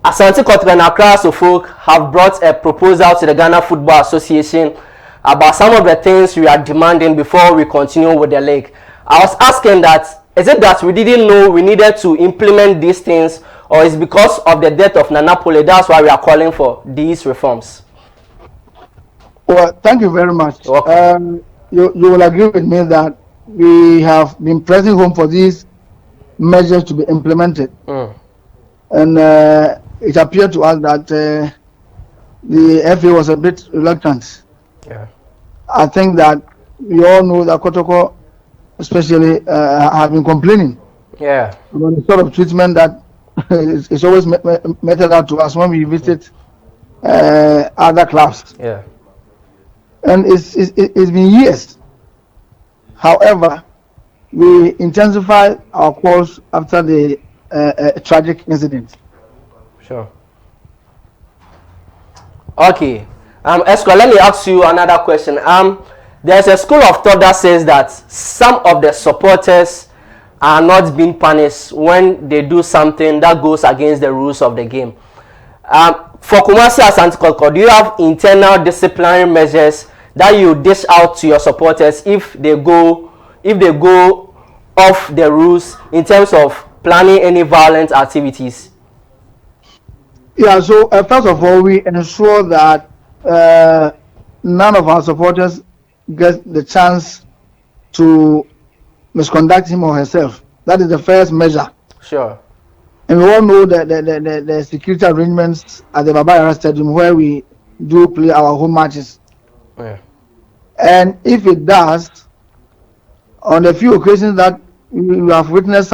Asante Kotoko and Accra Suffolk have brought a proposal to the Ghana Football Association about some of the things we are demanding before we continue with the league. I was asking that, is it that we didn't know we needed to implement these things, or is because of the death of Nana Pole, that's why we are calling for these reforms? Well, thank you very much. You will agree with me that we have been pressing home for these measures to be implemented. And it appeared to us that the FA was a bit reluctant. Yeah. I think that we all know that Kotoko especially have been complaining about the sort of treatment that is always meted out to us when we visit other clubs. Yeah. And it's been years. However, we intensified our calls after the tragic incident. Sure. Okay. Esco, let me ask you another question. There's a school of thought that says that some of the supporters are not being punished when they do something that goes against the rules of the game. For Kumasi Asante Kotoko, do you have internal disciplinary measures that you dish out to your supporters if they go off the rules in terms of planning any violent activities? Yeah, so first of all, we ensure that none of our supporters get the chance to misconduct him or herself. That is the first measure. Sure. And we all know that the security arrangements at the Baba Stadium where we do play our home matches. Yeah. And if it does, on the few occasions that we have witnessed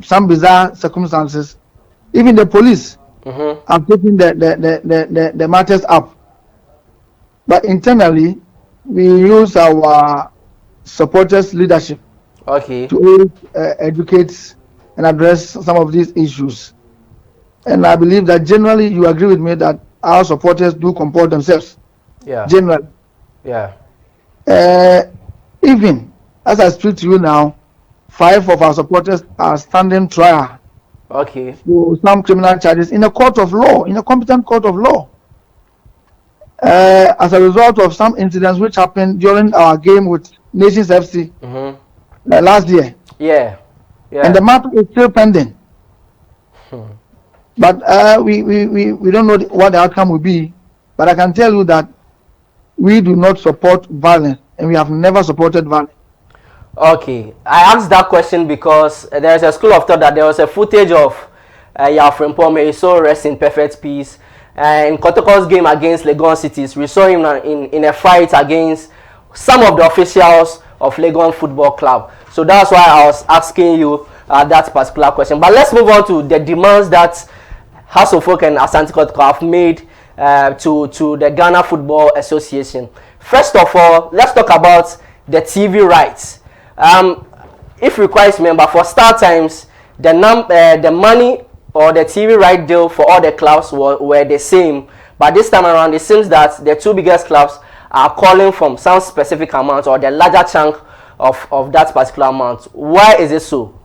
some bizarre circumstances, even the police have taken the matters up. But internally, we use our supporters' leadership to educate and address some of these issues. And I believe that generally you agree with me that our supporters do comport themselves. Yeah. Generally. Yeah. Even as I speak to you now, 5 of our supporters are standing trial. Okay. For some criminal charges in a court of law, in a competent court of law. As a result of some incidents which happened during our game with Nations FC last year. Yeah. Yeah. And the matter is still pending. But we don't know what the outcome will be. But I can tell you that we do not support violence, and we have never supported violence. Okay, I asked that question because there is a school of thought that there was a footage of Yafrin Pome, so rest in perfect peace. In Kotoko's game against Legon Cities, we saw him in a fight against some of the officials of Legon Football Club. So that's why I was asking you that particular question. But let's move on to the demands that House of Folk and Asante Kotoko have made to the Ghana Football Association. First of all, let's talk about the TV rights. If requires member for start times, the money or the TV right deal for all the clubs were the same, but this time around it seems that the 2 biggest clubs are calling from some specific amount or the larger chunk of that particular amount. Why is it so?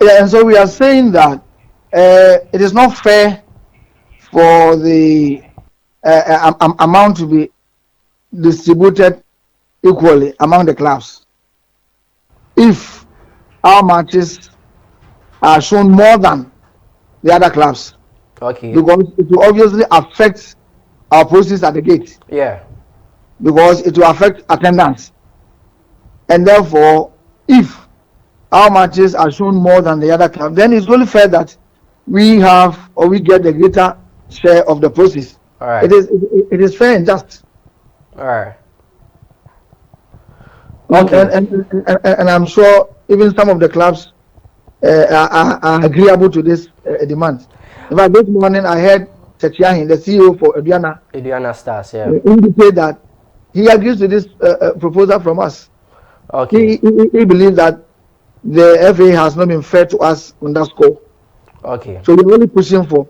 Yeah, and so we are saying that it is not fair for the amount to be distributed equally among the clubs. If our matches are shown more than the other clubs, because it will obviously affect our process at the gate. Yeah. Because it will affect attendance, and therefore, if our matches are shown more than the other club, then it's only fair that we have or we get the greater share of the process. All right. It is fair and just. All right. Okay. And I'm sure even some of the clubs are agreeable to this demand. In fact, this morning I heard Tetiahin, the CEO for Aduana Stars, indicate that he agrees to this proposal from us. Okay. He believes that the FA has not been fair to us on that score. Okay. So we're only pushing for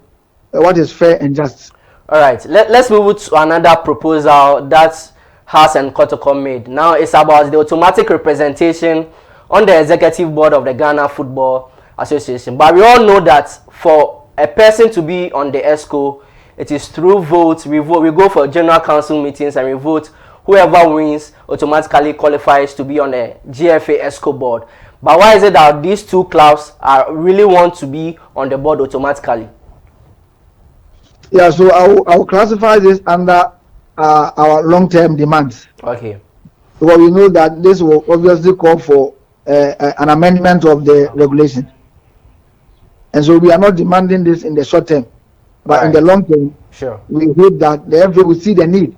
what is fair and just. All right. Let's move to another proposal that House and Kotoko made. Now it's about the automatic representation on the executive board of the Ghana Football association. But we all know that for a person to be on the ESCO, it is through votes. We go for general council meetings and we vote. Whoever wins automatically qualifies to be on the GFA ESCO board. But why is it that these two clubs really want to be on the board automatically? Yeah, so I will classify this under our long-term demands. Okay. Because we know that this will obviously call for an amendment of the regulation. And so we are not demanding this in the short term, but in the long term, sure, we hope that the FA will see the need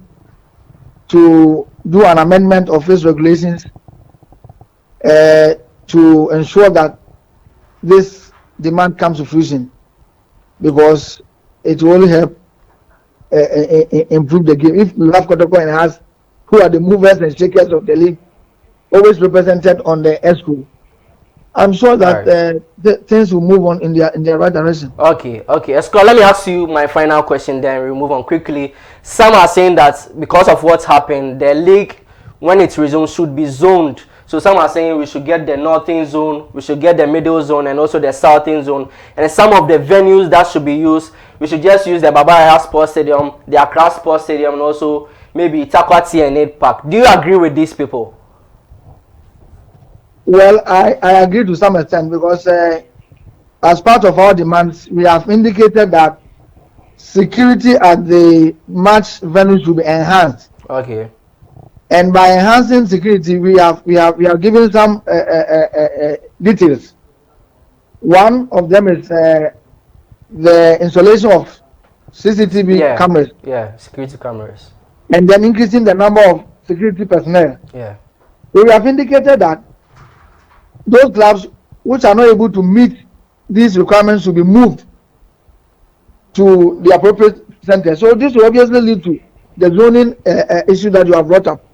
to do an amendment of its regulations to ensure that this demand comes to fruition, because it will only help improve the game. If we have Kotoko and has, who are the movers and shakers of the league, always represented on the ESCO, I'm sure that things will move on in their right direction. Okay. Esco, let me ask you my final question, then we move on quickly. Some are saying that because of what's happened, the league, when it resumes, should be zoned. So some are saying we should get the northern zone, we should get the middle zone, and also the southern zone. And some of the venues that should be used, we should just use the Baba Yara Sports Stadium, the Accra Sports Stadium, and also maybe Takwati and Aid Park. Do you agree with these people? Well, I agree to some extent, because as part of our demands, we have indicated that security at the match venue should be enhanced. Okay. And by enhancing security, we have given some details. One of them is the installation of CCTV cameras. Yeah, security cameras. And then increasing the number of security personnel. Yeah. So we have indicated that those clubs which are not able to meet these requirements should be moved to the appropriate center. So this will obviously lead to the zoning issue that you have brought up.